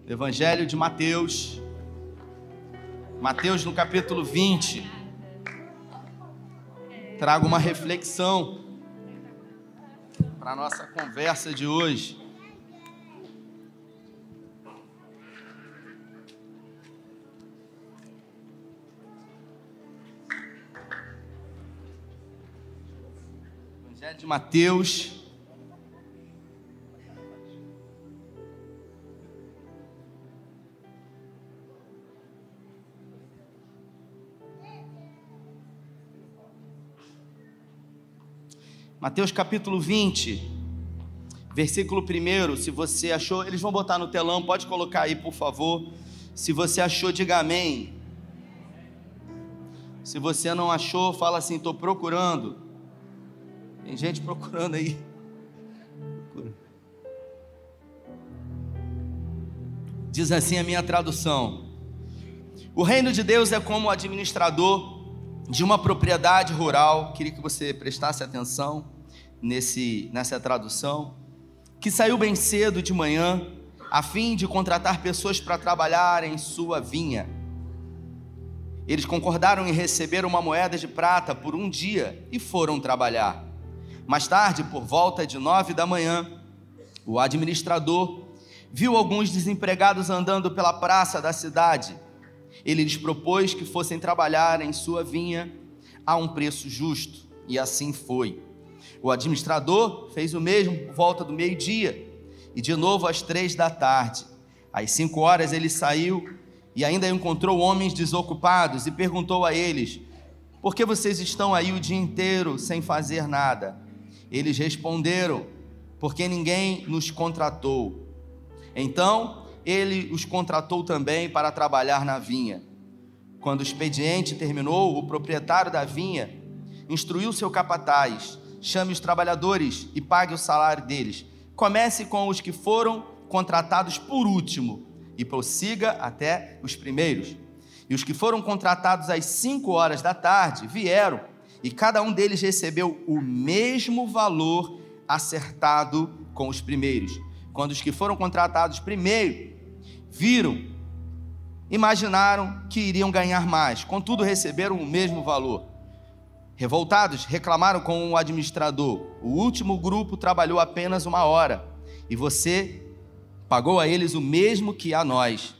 Evangelho de Mateus. Mateus no capítulo 20. Trago uma reflexão para a nossa conversa de hoje. Evangelho de Mateus. Mateus capítulo 20, versículo 1, se você achou, eles vão botar no telão, pode colocar aí, por favor. Se você achou, diga amém. Se você não achou, fala assim, estou procurando. Tem gente procurando aí. Diz assim a minha tradução: o reino de Deus é como o administrador de uma propriedade rural. Queria que você prestasse atenção nessa tradução, que saiu bem cedo de manhã, a fim de contratar pessoas para trabalhar em sua vinha. Eles concordaram em receber uma moeda de prata por um dia e foram trabalhar. Mais tarde, por volta de 9 da manhã, o administrador viu alguns desempregados andando pela praça da cidade. Ele lhes propôs que fossem trabalhar em sua vinha a um preço justo, e assim foi. O administrador fez o mesmo por volta do meio-dia, e de novo às 3 da tarde. Às 5 horas ele saiu e ainda encontrou homens desocupados e perguntou a eles: por que vocês estão aí o dia inteiro sem fazer nada? Eles responderam: porque ninguém nos contratou. Então ele os contratou também para trabalhar na vinha. Quando o expediente terminou, o proprietário da vinha instruiu seu capataz: chame os trabalhadores e pague o salário deles. Comece com os que foram contratados por último e prossiga até os primeiros. E os que foram contratados às 5 horas da tarde vieram, e cada um deles recebeu o mesmo valor acertado com os primeiros. Quando os que foram contratados primeiro viram, imaginaram que iriam ganhar mais, contudo receberam o mesmo valor. Revoltados, reclamaram com o administrador: o último grupo trabalhou apenas 1 hora, e você pagou a eles o mesmo que a nós,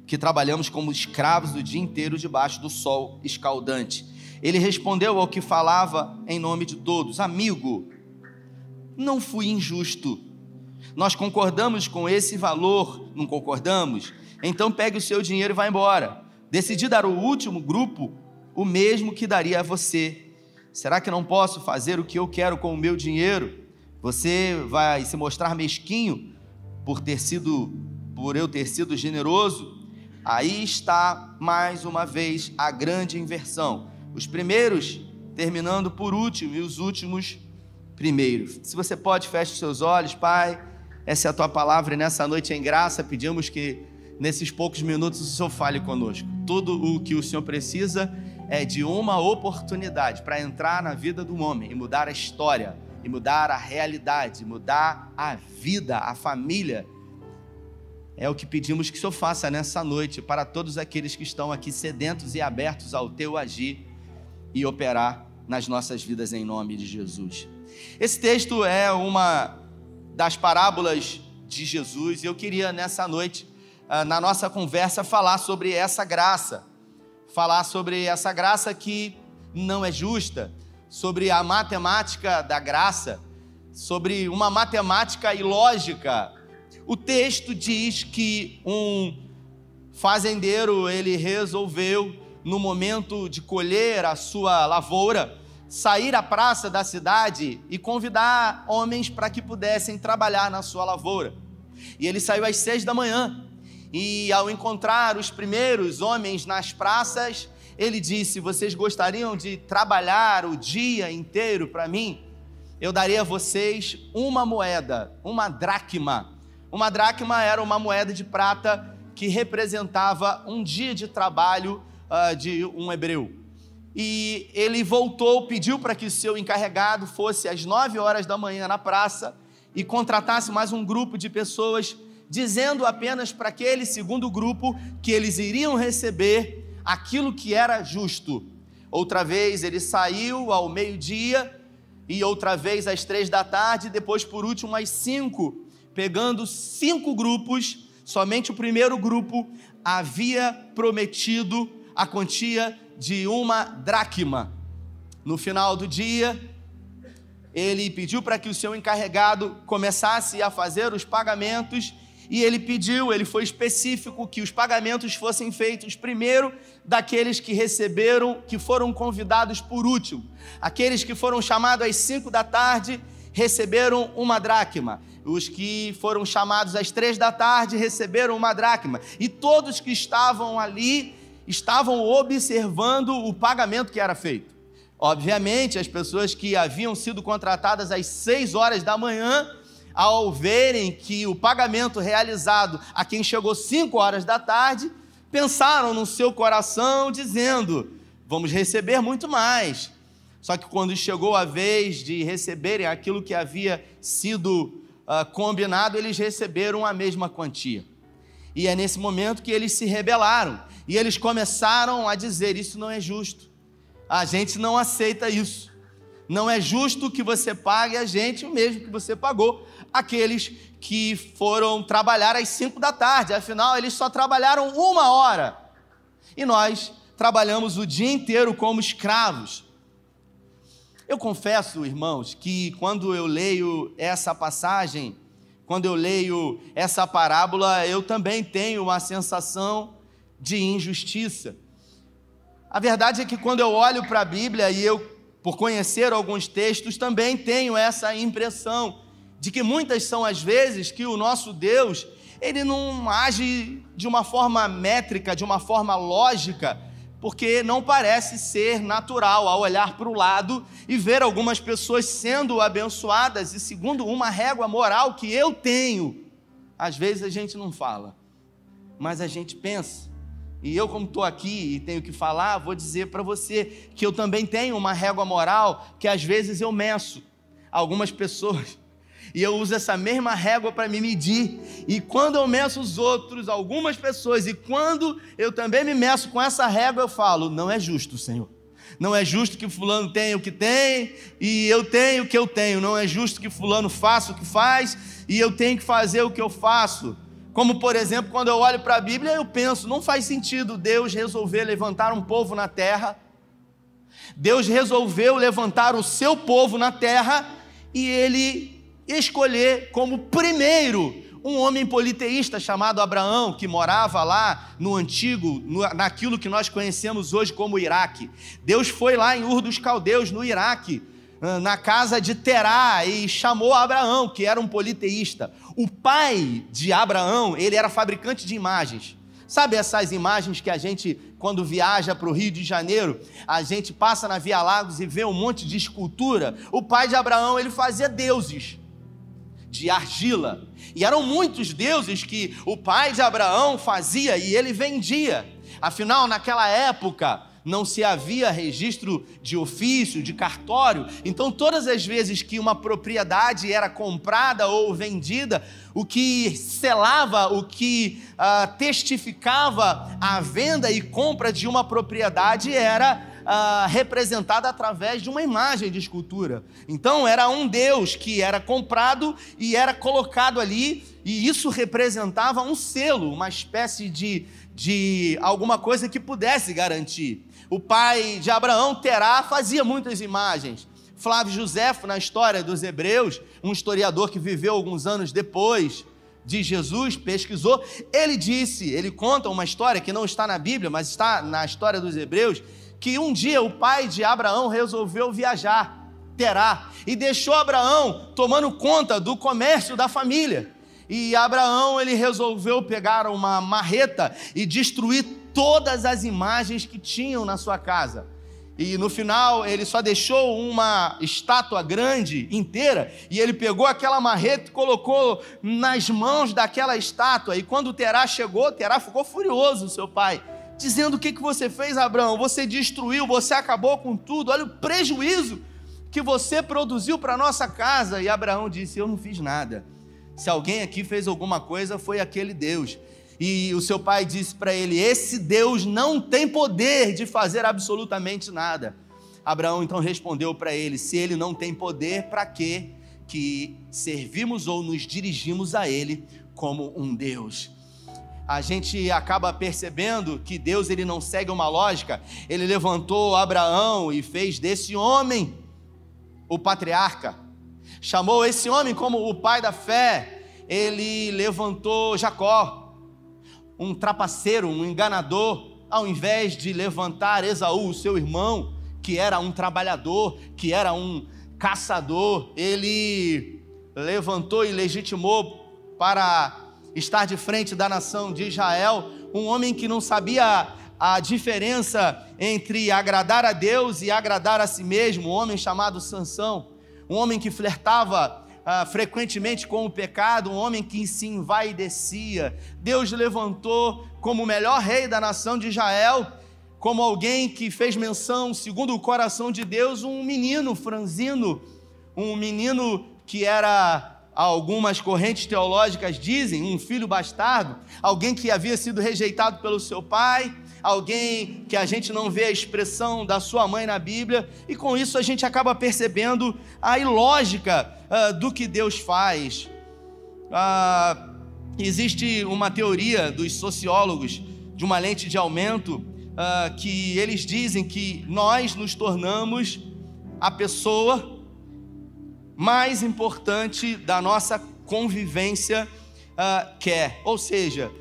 que trabalhamos como escravos o dia inteiro debaixo do sol escaldante. Ele respondeu ao que falava em nome de todos: amigo, não fui injusto. Nós concordamos com esse valor, não concordamos? Então pegue o seu dinheiro e vá embora. Decidi dar ao último grupo o mesmo que daria a você. Será que não posso fazer o que eu quero com o meu dinheiro? Você vai se mostrar mesquinho por eu ter sido generoso? Aí está mais uma vez a grande inversão: os primeiros terminando por último e os últimos primeiros. Se você pode, feche seus olhos. Pai, essa é a tua palavra e nessa noite em graça pedimos que nesses poucos minutos o Senhor fale conosco. Tudo o que o Senhor precisa é de uma oportunidade para entrar na vida do homem e mudar a história, e mudar a realidade, mudar a vida, a família. É o que pedimos que o Senhor faça nessa noite para todos aqueles que estão aqui sedentos e abertos ao teu agir e operar nas nossas vidas em nome de Jesus. Esse texto é uma das parábolas de Jesus e eu queria nessa noite, na nossa conversa, falar sobre essa graça. Falar sobre essa graça que não é justa, sobre a matemática da graça, sobre uma matemática ilógica. O texto diz que um fazendeiro, ele resolveu, no momento de colher a sua lavoura, sair à praça da cidade e convidar homens para que pudessem trabalhar na sua lavoura. E ele saiu às 6 da manhã. E ao encontrar os primeiros homens nas praças, ele disse: vocês gostariam de trabalhar o dia inteiro para mim? Eu daria a vocês uma moeda, uma dracma. Uma dracma era uma moeda de prata que representava um dia de trabalho de um hebreu. E ele voltou, pediu para que o seu encarregado fosse às 9 horas da manhã na praça e contratasse mais um grupo de pessoas dizendo apenas para aquele segundo grupo que eles iriam receber aquilo que era justo. Outra vez ele saiu ao meio-dia, e outra vez às 3 da tarde, depois por último às 5, pegando 5 grupos. Somente o primeiro grupo havia prometido a quantia de 1 dracma. No final do dia, ele pediu para que o seu encarregado começasse a fazer os pagamentos, e ele foi específico que os pagamentos fossem feitos primeiro daqueles que receberam, que foram convidados por último. Aqueles que foram chamados às 5 da tarde receberam 1 dracma. Os que foram chamados às 3 da tarde receberam 1 dracma. E todos que estavam ali estavam observando o pagamento que era feito. Obviamente, as pessoas que haviam sido contratadas às 6 horas da manhã, ao verem que o pagamento realizado a quem chegou 5 horas da tarde, pensaram no seu coração, dizendo: vamos receber muito mais. Só que quando chegou a vez de receberem aquilo que havia sido combinado, eles receberam a mesma quantia. E é nesse momento que eles se rebelaram, e eles começaram a dizer: isso não é justo, a gente não aceita isso. Não é justo que você pague a gente o mesmo que você pagou aqueles que foram trabalhar às 5 da tarde, afinal eles só trabalharam 1 hora, e nós trabalhamos o dia inteiro como escravos. Eu confesso, irmãos, que quando eu leio essa passagem, quando eu leio essa parábola, eu também tenho uma sensação de injustiça. A verdade é que quando eu olho para a Bíblia, e eu, por conhecer alguns textos, também tenho essa impressão de que muitas são as vezes que o nosso Deus, ele não age de uma forma métrica, de uma forma lógica, porque não parece ser natural ao olhar para o lado e ver algumas pessoas sendo abençoadas, e segundo uma régua moral que eu tenho. Às vezes a gente não fala, mas a gente pensa. E eu, como estou aqui e tenho que falar, vou dizer para você que eu também tenho uma régua moral que às vezes eu meço algumas pessoas, e eu uso essa mesma régua para me medir, e quando eu meço os outros, algumas pessoas, e quando eu também me meço com essa régua, eu falo: não é justo, Senhor. Não é justo que fulano tenha o que tem, e eu tenho o que eu tenho. Não é justo que fulano faça o que faz, e eu tenho que fazer o que eu faço. Como, por exemplo, quando eu olho para a Bíblia, eu penso: não faz sentido Deus resolver levantar um povo na terra. Deus resolveu levantar o seu povo na terra, e Ele escolher como primeiro um homem politeísta chamado Abraão, que morava lá no antigo, naquilo que nós conhecemos hoje como Iraque. Deus foi lá em Ur dos Caldeus, no Iraque, na casa de Terá, e chamou Abraão, que era um politeísta. O pai de Abraão, ele era fabricante de imagens. Sabe essas imagens que a gente, quando viaja para o Rio de Janeiro, a gente passa na Via Lagos e vê um monte de escultura? O pai de Abraão, ele fazia deuses de argila, e eram muitos deuses que o pai de Abraão fazia e ele vendia. Afinal, naquela época não se havia registro de ofício, de cartório, então todas as vezes que uma propriedade era comprada ou vendida, o que selava, o que testificava a venda e compra de uma propriedade era representada através de uma imagem de escultura. Então era um Deus que era comprado e era colocado ali, e isso representava um selo, uma espécie de alguma coisa que pudesse garantir. O pai de Abraão, Terá, fazia muitas imagens. Flávio Joséfo, na história dos Hebreus, um historiador que viveu alguns anos depois de Jesus, pesquisou, ele conta uma história que não está na Bíblia, mas está na história dos Hebreus, que um dia o pai de Abraão resolveu viajar, Terá, e deixou Abraão tomando conta do comércio da família. E Abraão, ele resolveu pegar uma marreta e destruir todas as imagens que tinham na sua casa. E no final ele só deixou uma estátua grande inteira, e ele pegou aquela marreta e colocou nas mãos daquela estátua. E quando Terá chegou, Terá ficou furioso, seu pai, dizendo: o que você fez, Abraão? Você destruiu, você acabou com tudo, olha o prejuízo que você produziu para a nossa casa. E Abraão disse: eu não fiz nada. Se alguém aqui fez alguma coisa, foi aquele Deus. E o seu pai disse para ele: esse Deus não tem poder de fazer absolutamente nada. Abraão então respondeu para ele: se ele não tem poder, para que servimos ou nos dirigimos a ele como um Deus? A gente acaba percebendo que Deus, ele não segue uma lógica. Ele levantou Abraão e fez desse homem o patriarca, chamou esse homem como o pai da fé. Ele levantou Jacó, um trapaceiro, um enganador, ao invés de levantar Esaú, o seu irmão, que era um trabalhador, que era um caçador. Ele levantou e legitimou para estar de frente da nação de Israel um homem que não sabia a diferença entre agradar a Deus e agradar a si mesmo, um homem chamado Sansão, um homem que flertava frequentemente com o pecado, um homem que se envaidecia. Deus levantou como o melhor rei da nação de Israel, como alguém que fez menção, segundo o coração de Deus, um menino franzino, um menino que era, algumas correntes teológicas dizem, um filho bastardo, alguém que havia sido rejeitado pelo seu pai, alguém que a gente não vê a expressão da sua mãe na Bíblia, e com isso a gente acaba percebendo a ilógica do que Deus faz. Existe uma teoria dos sociólogos de uma lente de aumento, que eles dizem que nós nos tornamos a pessoa mais importante da nossa convivência, ou seja,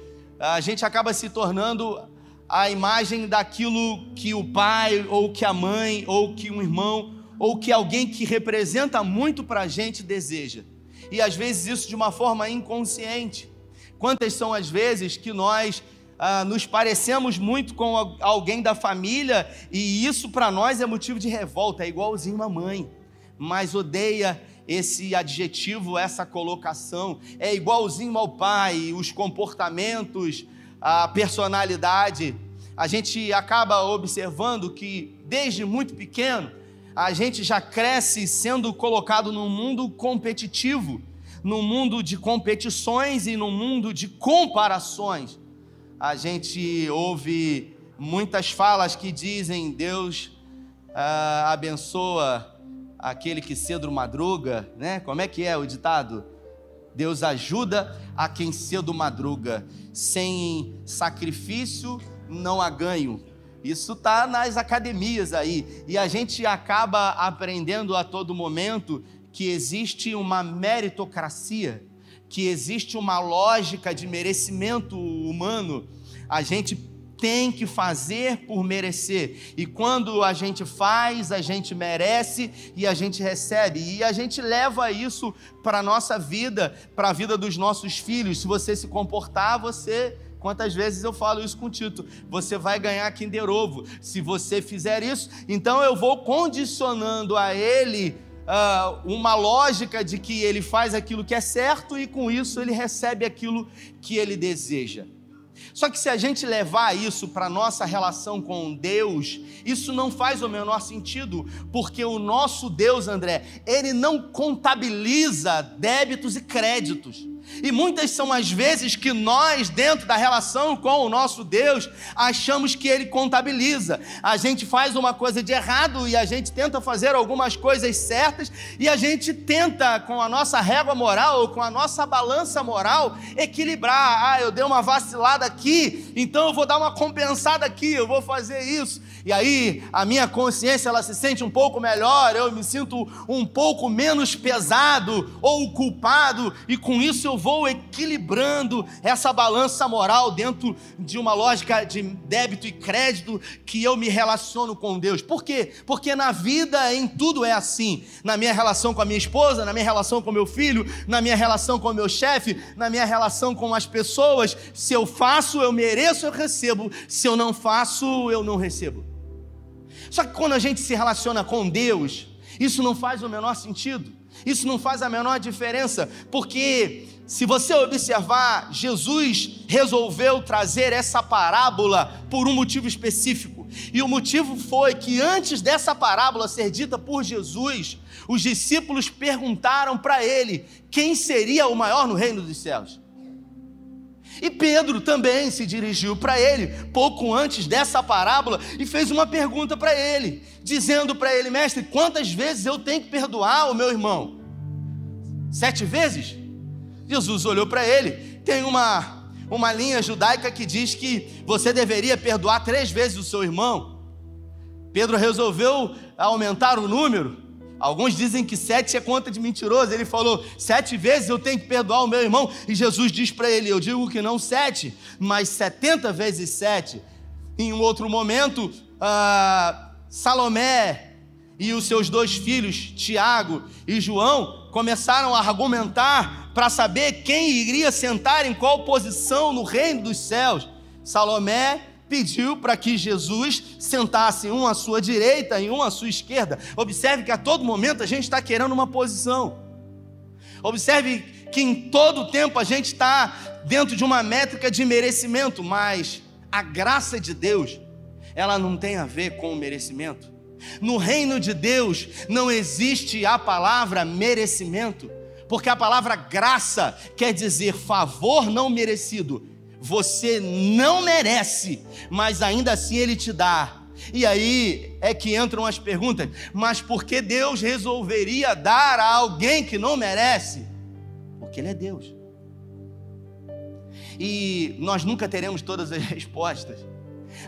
a gente acaba se tornando a imagem daquilo que o pai, ou que a mãe, ou que um irmão, ou que alguém que representa muito para a gente deseja. E às vezes isso de uma forma inconsciente. Quantas são as vezes que nós nos parecemos muito com alguém da família, e isso para nós é motivo de revolta, é igualzinho uma mãe, mas odeia esse adjetivo, essa colocação, é igualzinho ao pai, os comportamentos, a personalidade. A gente acaba observando que desde muito pequeno a gente já cresce sendo colocado num mundo competitivo, num mundo de competições e num mundo de comparações. A gente ouve muitas falas que dizem: Deus abençoa aquele que cedo madruga, né? Como é que é o ditado? Deus ajuda a quem cedo madruga, sem sacrifício não há ganho. Isso está nas academias aí, e a gente acaba aprendendo a todo momento que existe uma meritocracia, que existe uma lógica de merecimento humano. A gente tem que fazer por merecer, e quando a gente faz, a gente merece e a gente recebe, e a gente leva isso para a nossa vida, para a vida dos nossos filhos. Se você se comportar, quantas vezes eu falo isso com o Tito, você vai ganhar Kinder Ovo, se você fizer isso. Então eu vou condicionando a ele uma lógica de que ele faz aquilo que é certo, e com isso ele recebe aquilo que ele deseja. Só que se a gente levar isso para a nossa relação com Deus, isso não faz o menor sentido, porque o nosso Deus, André, ele não contabiliza débitos e créditos. E muitas são as vezes que nós, dentro da relação com o nosso Deus, achamos que Ele contabiliza. A gente faz uma coisa de errado e a gente tenta fazer algumas coisas certas, e a gente tenta, com a nossa régua moral ou com a nossa balança moral, equilibrar. Eu dei uma vacilada aqui, então eu vou dar uma compensada aqui, eu vou fazer isso. E aí a minha consciência, ela se sente um pouco melhor, eu me sinto um pouco menos pesado ou culpado, e com isso eu vou equilibrando essa balança moral dentro de uma lógica de débito e crédito, que eu me relaciono com Deus. Por quê? Porque na vida, em tudo é assim. Na minha relação com a minha esposa, na minha relação com meu filho, na minha relação com o meu chefe, na minha relação com as pessoas. Se eu faço, eu mereço, eu recebo. Se eu não faço, eu não recebo. Só que quando a gente se relaciona com Deus, isso não faz o menor sentido, isso não faz a menor diferença, porque se você observar, Jesus resolveu trazer essa parábola por um motivo específico. E o motivo foi que antes dessa parábola ser dita por Jesus, os discípulos perguntaram para ele quem seria o maior no reino dos céus. E Pedro também se dirigiu para ele, pouco antes dessa parábola, e fez uma pergunta para ele, dizendo para ele: mestre, quantas vezes eu tenho que perdoar o meu irmão? 7 vezes? Jesus olhou para ele. Tem uma linha judaica que diz que você deveria perdoar 3 vezes o seu irmão. Pedro resolveu aumentar o número. Alguns dizem que 7 é conta de mentiroso. Ele falou: 7 vezes eu tenho que perdoar o meu irmão. E Jesus diz para ele: eu digo que não 7, mas 70 vezes 7. Em um outro momento, Salomé e os seus 2 filhos, Tiago e João, começaram a argumentar para saber quem iria sentar em qual posição no reino dos céus. Salomé pediu para que Jesus sentasse um à sua direita e um à sua esquerda. Observe que a todo momento a gente está querendo uma posição. Observe que em todo tempo a gente está dentro de uma métrica de merecimento, mas a graça de Deus, ela não tem a ver com o merecimento. No reino de Deus não existe a palavra merecimento, porque a palavra graça quer dizer favor não merecido. Você não merece, mas ainda assim Ele te dá. E aí é que entram as perguntas: mas por que Deus resolveria dar a alguém que não merece? Porque Ele é Deus. E nós nunca teremos todas as respostas.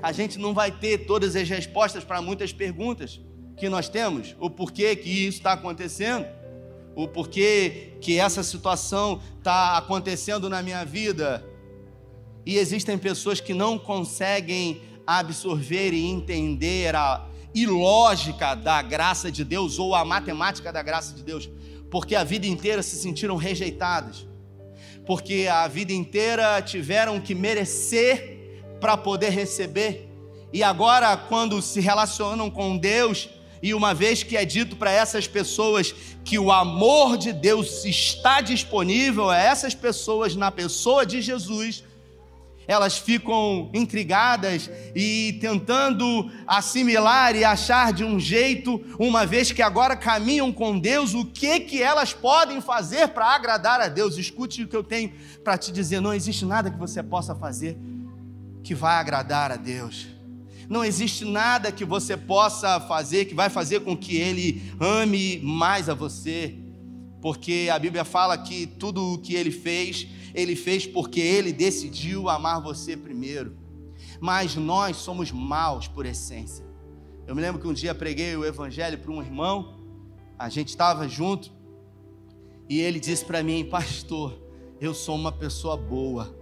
A gente não vai ter todas as respostas para muitas perguntas que nós temos. O porquê que isso está acontecendo, o porquê que essa situação está acontecendo na minha vida. E existem pessoas que não conseguem absorver e entender a ilógica da graça de Deus ou a matemática da graça de Deus, porque a vida inteira se sentiram rejeitadas, porque a vida inteira tiveram que merecer para poder receber, e agora quando se relacionam com Deus, e uma vez que é dito para essas pessoas que o amor de Deus está disponível a essas pessoas na pessoa de Jesus, elas ficam intrigadas e tentando assimilar e achar de um jeito, uma vez que agora caminham com Deus, o que elas podem fazer para agradar a Deus. Escute o que eu tenho para te dizer: não existe nada que você possa fazer que vai agradar a Deus. Não existe nada que você possa fazer que vai fazer com que Ele ame mais a você, porque a Bíblia fala que tudo o que Ele fez porque Ele decidiu amar você primeiro. Mas nós somos maus por essência. Eu me lembro que um dia preguei o evangelho para um irmão, a gente estava junto, e ele disse para mim: pastor, eu sou uma pessoa boa.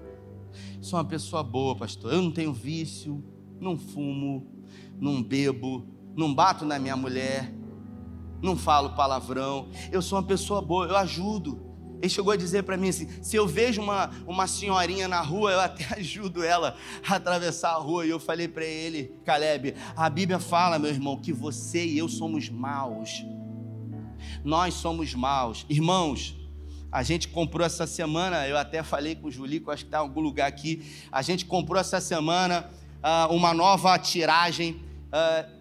Sou uma pessoa boa, pastor. Eu não tenho vício, não fumo, não bebo, não bato na minha mulher, não falo palavrão. Eu sou uma pessoa boa, eu ajudo. Ele chegou a dizer para mim assim: se eu vejo uma senhorinha na rua, eu até ajudo ela a atravessar a rua. E eu falei para ele: Caleb, a Bíblia fala, meu irmão, que você e eu somos maus. Nós somos maus. Irmãos, a gente comprou essa semana, eu até falei com o Julico, acho que está em algum lugar aqui, a gente comprou essa semana uma nova tiragem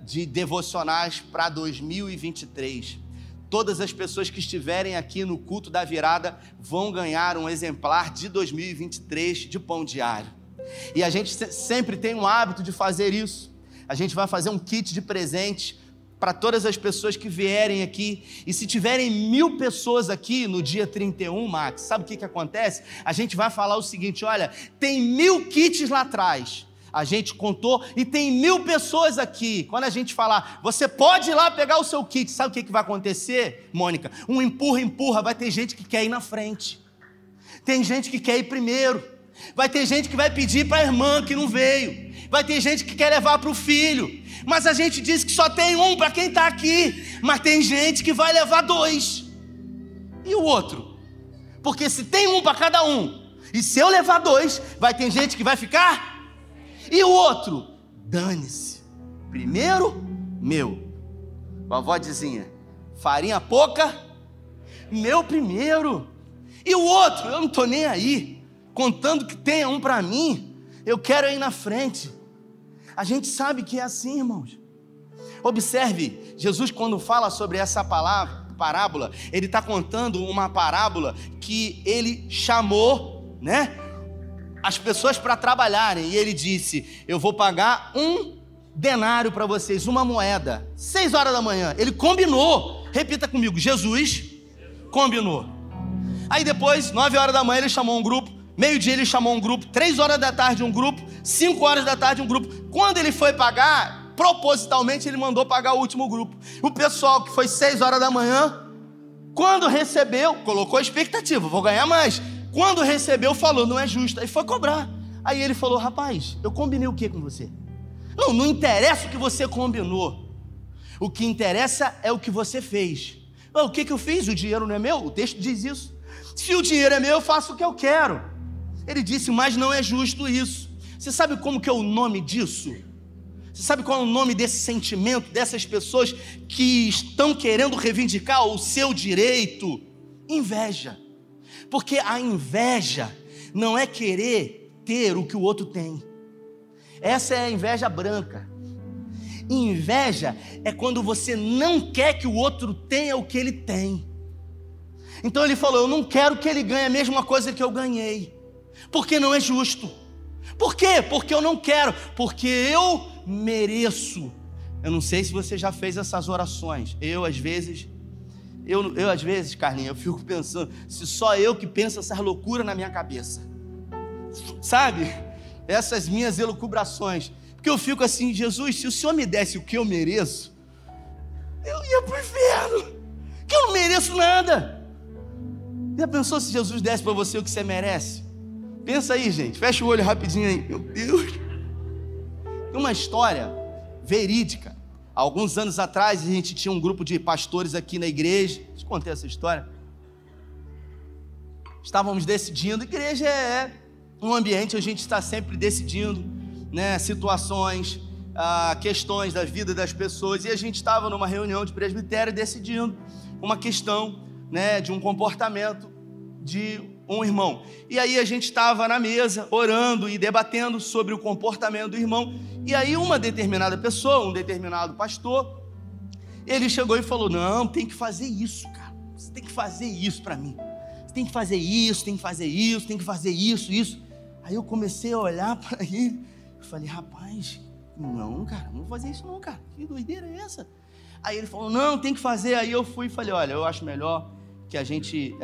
de devocionais para 2023. Todas as pessoas que estiverem aqui no culto da virada vão ganhar um exemplar de 2023 de pão diário. E a gente sempre tem um hábito de fazer isso. A gente vai fazer um kit de presente para todas as pessoas que vierem aqui. E se tiverem 1000 pessoas aqui no dia 31, Max, sabe o que acontece? A gente vai falar o seguinte: olha, tem 1000 kits lá atrás. A gente contou e tem 1000 pessoas aqui. Quando a gente falar, você pode ir lá pegar o seu kit, sabe o que vai acontecer, Mônica? Um empurra, vai ter gente que quer ir na frente. Tem gente que quer ir primeiro. Vai ter gente que vai pedir para a irmã que não veio. Vai ter gente que quer levar para o filho. Mas a gente diz que só tem um para quem está aqui. Mas tem gente que vai levar 2. E o outro? Porque se tem um para cada um, e se eu levar 2, vai ter gente que vai ficar... E o outro? Dane-se. Primeiro, meu. Vovó dizia: farinha pouca, meu primeiro. E o outro? Eu não estou nem aí. Contando que tenha um para mim, eu quero ir na frente. A gente sabe que é assim, irmãos. Observe, Jesus quando fala sobre essa parábola, ele está contando uma parábola que ele chamou, né, as pessoas para trabalharem, e ele disse: eu vou pagar 1 denário para vocês, uma moeda, 6 horas da manhã. Ele combinou, repita comigo, Jesus combinou. Aí depois, 9 horas da manhã ele chamou um grupo, meio-dia ele chamou um grupo, 3 horas da tarde um grupo, 5 horas da tarde um grupo. Quando ele foi pagar, propositalmente ele mandou pagar o último grupo. O pessoal que foi 6 horas da manhã, quando recebeu, colocou a expectativa, vou ganhar mais. Quando recebeu, falou, não é justo, aí foi cobrar. Aí ele falou: rapaz, eu combinei o que com você? Não interessa o que você combinou, o que interessa é o que você fez. O que eu fiz? O dinheiro não é meu? O texto diz isso. Se o dinheiro é meu, eu faço o que eu quero. Ele disse: mas não é justo isso. Você sabe como que é o nome disso? Você sabe qual é o nome desse sentimento, dessas pessoas que estão querendo reivindicar o seu direito? Inveja. Porque a inveja não é querer ter o que o outro tem. Essa é a inveja branca. Inveja é quando você não quer que o outro tenha o que ele tem. Então ele falou: eu não quero que ele ganhe a mesma coisa que eu ganhei, porque não é justo. Por quê? Porque eu não quero, porque eu mereço. Eu não sei se você já fez essas orações. Eu às vezes, Carlinhos, eu fico pensando, se só eu que penso essas loucuras na minha cabeça, sabe? Essas minhas elucubrações, porque eu fico assim: Jesus, se o Senhor me desse o que eu mereço, eu ia pro inferno, que eu não mereço nada. Já pensou se Jesus desse para você o que você merece? Pensa aí, gente, fecha o olho rapidinho aí. Meu Deus. Tem uma história verídica. Há alguns anos atrás, a gente tinha um grupo de pastores aqui na igreja. Deixa eu contar essa história. Estávamos decidindo, igreja é um ambiente onde a gente está sempre decidindo, né, situações, questões da vida das pessoas, e a gente estava numa reunião de presbitério decidindo uma questão, né, de um comportamento de um irmão. E aí a gente estava na mesa orando e debatendo sobre o comportamento do irmão, e aí uma determinada pessoa, um determinado pastor, ele chegou e falou: não, tem que fazer isso, cara, você tem que fazer isso para mim, você tem que fazer isso, tem que fazer isso, tem que fazer isso. Aí eu comecei a olhar para ele, eu falei: rapaz, não, cara, não vou fazer isso não, cara, que doideira é essa? Aí ele falou: não, tem que fazer. Aí eu fui e falei: olha, eu acho melhor que a gente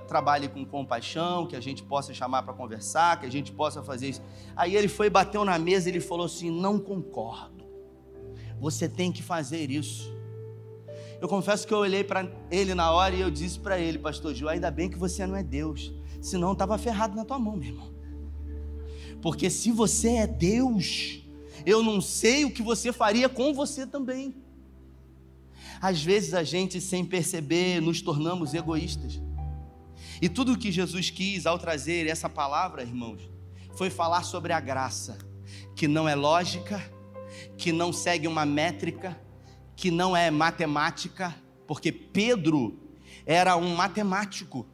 trabalhe com compaixão, que a gente possa chamar para conversar, que a gente possa fazer isso. Aí ele foi, bateu na mesa e ele falou assim: não concordo, você tem que fazer isso. Eu confesso que eu olhei para ele na hora e eu disse para ele: pastor Gil, ainda bem que você não é Deus, senão eu estava ferrado na tua mão, meu irmão. Porque se você é Deus, eu não sei o que você faria com você também. Às vezes a gente, sem perceber, nos tornamos egoístas. E tudo o que Jesus quis ao trazer essa palavra, irmãos, foi falar sobre a graça, que não é lógica, que não segue uma métrica, que não é matemática, porque Pedro era um matemático.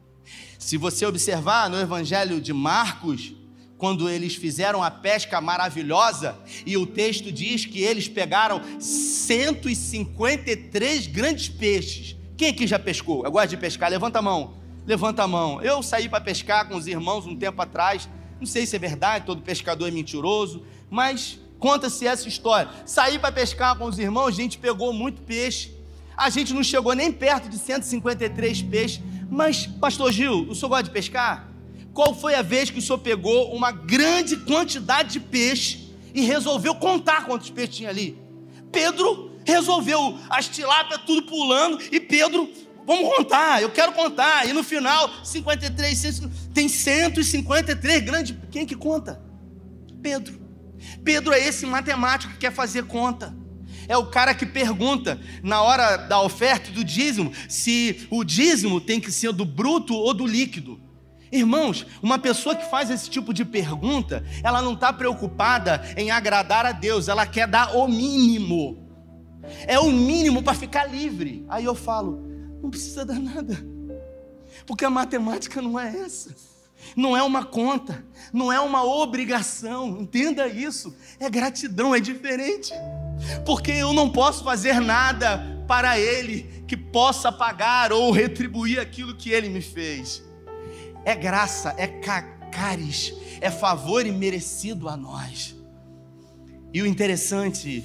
Se você observar no Evangelho de Marcos, quando eles fizeram a pesca maravilhosa, e o texto diz que eles pegaram 153 grandes peixes. Quem aqui já pescou? Eu gosto de pescar, levanta a mão. Levanta a mão. Eu saí para pescar com os irmãos um tempo atrás, não sei se é verdade, todo pescador é mentiroso, mas conta-se essa história. Saí para pescar com os irmãos, a gente pegou muito peixe, a gente não chegou nem perto de 153 peixes, mas pastor Gil, o senhor gosta de pescar? Qual foi a vez que o senhor pegou uma grande quantidade de peixe e resolveu contar quantos peixes tinha ali? Pedro resolveu, as tilápias tudo pulando, e Pedro, vamos contar, eu quero contar. E no final, 53, tem 153 grandes. Quem que conta? Pedro. Pedro é esse matemático que quer fazer conta. É o cara que pergunta na hora da oferta do dízimo, se o dízimo tem que ser do bruto ou do líquido. Irmãos, uma pessoa que faz esse tipo de pergunta, ela não está preocupada em agradar a Deus, ela quer dar o mínimo. É o mínimo para ficar livre. Aí eu falo: não precisa dar nada, porque a matemática não é essa. Não é uma conta, não é uma obrigação, entenda isso, é gratidão, é diferente, porque eu não posso fazer nada para Ele que possa pagar ou retribuir aquilo que Ele me fez. É graça, é caris, é favor imerecido a nós. E o interessante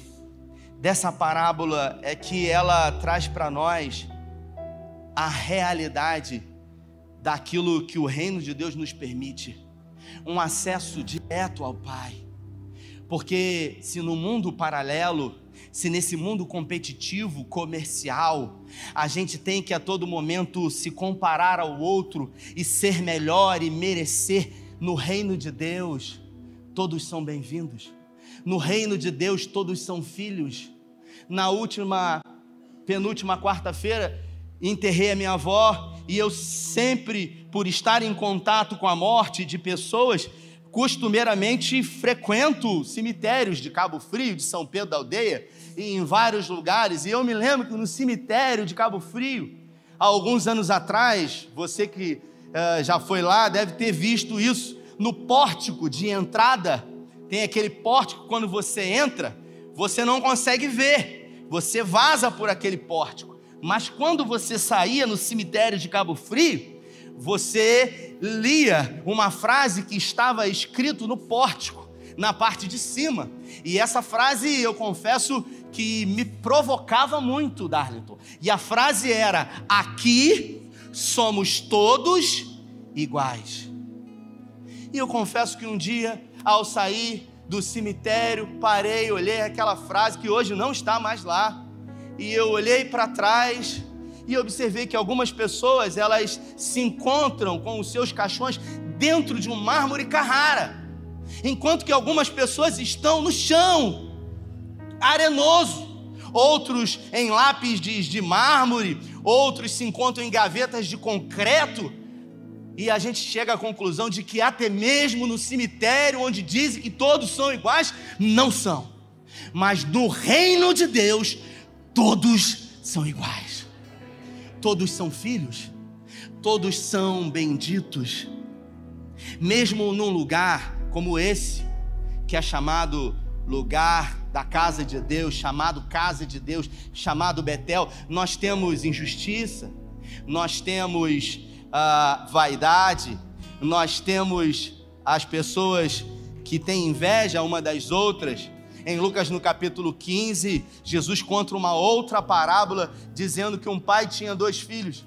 dessa parábola é que ela traz para nós a realidade daquilo que o reino de Deus nos permite, um acesso direto ao Pai. Porque se no mundo paralelo, se nesse mundo competitivo, comercial, a gente tem que a todo momento se comparar ao outro e ser melhor e merecer, no reino de Deus todos são bem-vindos. No reino de Deus todos são filhos. Na penúltima quarta-feira, enterrei a minha avó, e eu sempre, por estar em contato com a morte de pessoas, costumeiramente frequento cemitérios de Cabo Frio, de São Pedro da Aldeia, e em vários lugares. E eu me lembro que no cemitério de Cabo Frio, há alguns anos atrás, você que já foi lá deve ter visto isso, no pórtico de entrada, tem aquele pórtico, quando você entra, você não consegue ver, você vaza por aquele pórtico. Mas quando você saía no cemitério de Cabo Frio, você lia uma frase que estava escrito no pórtico, na parte de cima. E essa frase, eu confesso que me provocava muito, Darlington. E a frase era: aqui somos todos iguais. E eu confesso que um dia, ao sair do cemitério, parei, olhei aquela frase que hoje não está mais lá. E eu olhei para trás e observei que algumas pessoas, elas se encontram com os seus caixões dentro de um mármore Carrara, enquanto que algumas pessoas estão no chão, arenoso, outros em lápis de mármore, outros se encontram em gavetas de concreto. E a gente chega à conclusão de que até mesmo no cemitério, onde dizem que todos são iguais, não são. Mas no reino de Deus, todos são iguais, todos são filhos, todos são benditos. Mesmo num lugar como esse, que é chamado lugar da casa de Deus, chamado casa de Deus, chamado Betel, nós temos injustiça, nós temos vaidade, nós temos as pessoas que têm inveja uma das outras. Em Lucas, no capítulo 15, Jesus conta uma outra parábola, dizendo que um pai tinha 2 filhos.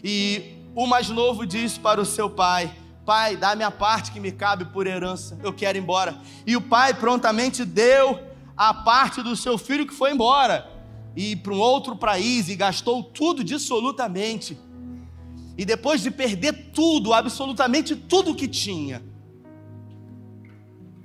E o mais novo disse para o seu pai: pai, dá a minha parte que me cabe por herança, eu quero ir embora. E o pai prontamente deu a parte do seu filho, que foi embora, e para um outro país, e gastou tudo dissolutamente. E depois de perder tudo, absolutamente tudo que tinha,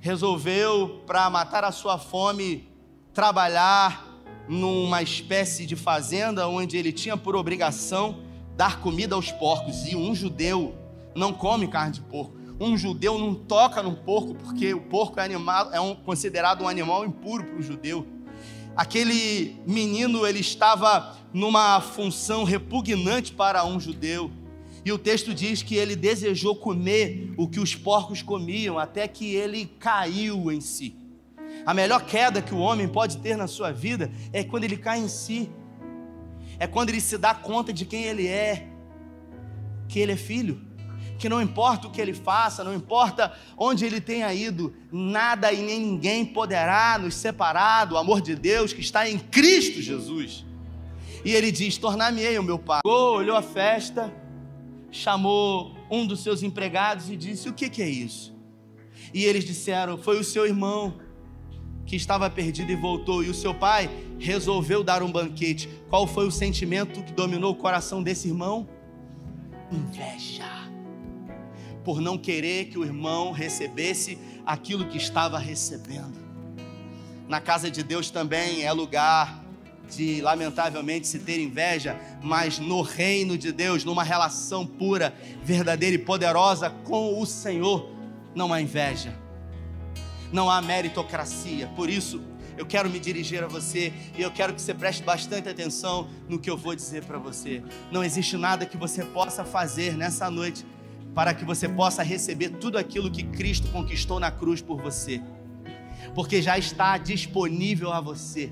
resolveu, para matar a sua fome, trabalhar numa espécie de fazenda onde ele tinha por obrigação dar comida aos porcos. E um judeu não come carne de porco, um judeu não toca no porco, porque o porco é considerado um animal impuro para o judeu. Aquele menino, ele estava numa função repugnante para um judeu. E o texto diz que ele desejou comer o que os porcos comiam, até que ele caiu em si. A melhor queda que o homem pode ter na sua vida é quando ele cai em si. É quando ele se dá conta de quem ele é, que ele é filho, que não importa o que ele faça, não importa onde ele tenha ido, nada e nem ninguém poderá nos separar do amor de Deus que está em Cristo Jesus. E ele diz: tornar-me-ei o meu pai. Olhou a festa, chamou um dos seus empregados e disse: o que é isso? E eles disseram: foi o seu irmão que estava perdido e voltou. E o seu pai resolveu dar um banquete. Qual foi o sentimento que dominou o coração desse irmão? Inveja, por não querer que o irmão recebesse aquilo que estava recebendo. Na casa de Deus também é lugar de, lamentavelmente, se ter inveja, mas no reino de Deus, numa relação pura, verdadeira e poderosa com o Senhor, não há inveja, não há meritocracia. Por isso, eu quero me dirigir a você e eu quero que você preste bastante atenção no que eu vou dizer para você. Não existe nada que você possa fazer nessa noite para que você possa receber tudo aquilo que Cristo conquistou na cruz por você, porque já está disponível a você.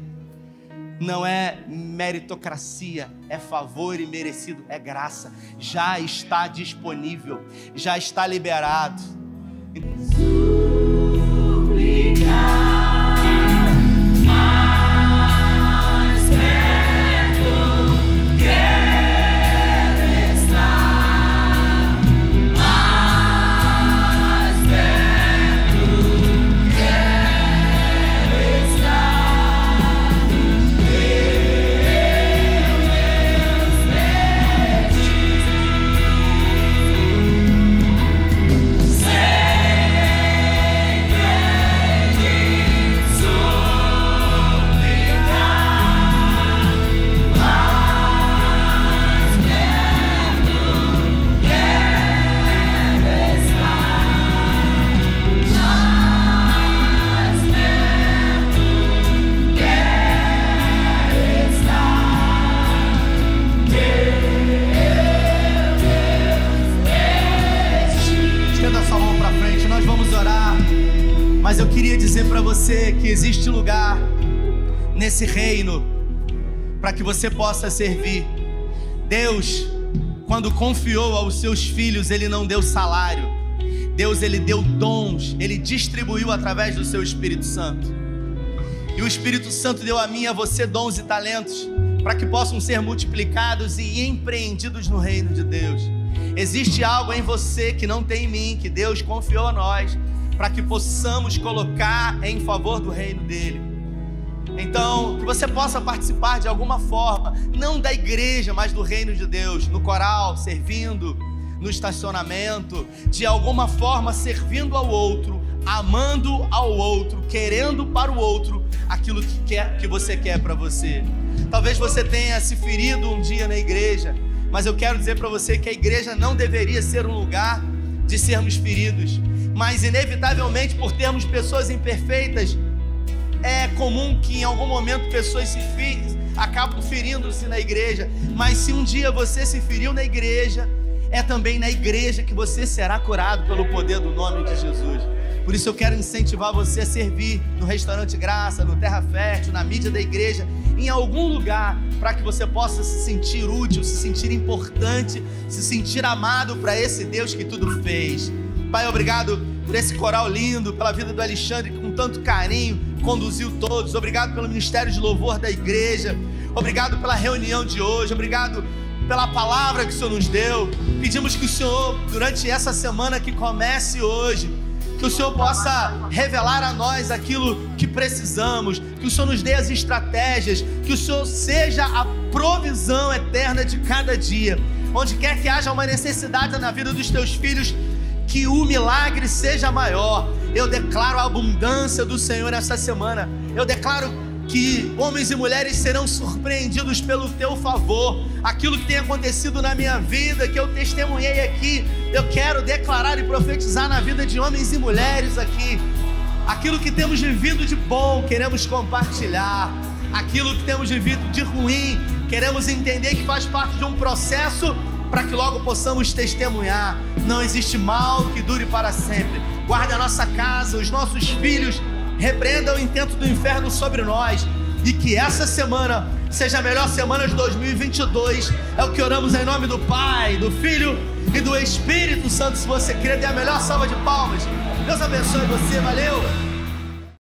Não é meritocracia, é favor e merecido, é graça. Já está disponível, já está liberado. Mas eu queria dizer para você que existe lugar nesse reino para que você possa servir. Deus, quando confiou aos seus filhos, Ele não deu salário. Deus, Ele deu dons, Ele distribuiu através do seu Espírito Santo. E o Espírito Santo deu a mim e a você dons e talentos para que possam ser multiplicados e empreendidos no reino de Deus. Existe algo em você que não tem em mim, que Deus confiou a nós, para que possamos colocar em favor do reino dele. Então, que você possa participar de alguma forma, não da igreja, mas do reino de Deus, no coral, servindo, no estacionamento, de alguma forma servindo ao outro, amando ao outro, querendo para o outro aquilo que você quer para você. Talvez você tenha se ferido um dia na igreja, mas eu quero dizer para você que a igreja não deveria ser um lugar de sermos feridos, mas inevitavelmente, por termos pessoas imperfeitas, é comum que em algum momento pessoas acabam ferindo-se na igreja. Mas se um dia você se feriu na igreja, é também na igreja que você será curado pelo poder do nome de Jesus. Por isso eu quero incentivar você a servir no Restaurante Graça, no Terra Fértil, na mídia da igreja, em algum lugar, para que você possa se sentir útil, se sentir importante, se sentir amado para esse Deus que tudo fez. Pai, obrigado por esse coral lindo, pela vida do Alexandre, que com tanto carinho conduziu todos. Obrigado pelo ministério de louvor da igreja. Obrigado pela reunião de hoje. Obrigado pela palavra que o Senhor nos deu. Pedimos que o Senhor, durante essa semana que comece hoje, que o Senhor possa revelar a nós aquilo que precisamos, que o Senhor nos dê as estratégias, que o Senhor seja a provisão eterna de cada dia. Onde quer que haja uma necessidade na vida dos teus filhos, que o milagre seja maior. Eu declaro a abundância do Senhor essa semana. Eu declaro que homens e mulheres serão surpreendidos pelo teu favor. Aquilo que tem acontecido na minha vida, que eu testemunhei aqui, eu quero declarar e profetizar na vida de homens e mulheres aqui. Aquilo que temos vivido de bom, queremos compartilhar. Aquilo que temos vivido de ruim, queremos entender que faz parte de um processo, para que logo possamos testemunhar. Não existe mal que dure para sempre. Guarda a nossa casa, os nossos filhos, repreenda o intento do inferno sobre nós, e que essa semana seja a melhor semana de 2022. É o que oramos em nome do Pai, do Filho e do Espírito Santo. Se você crê, dê a melhor salva de palmas. Deus abençoe você, valeu!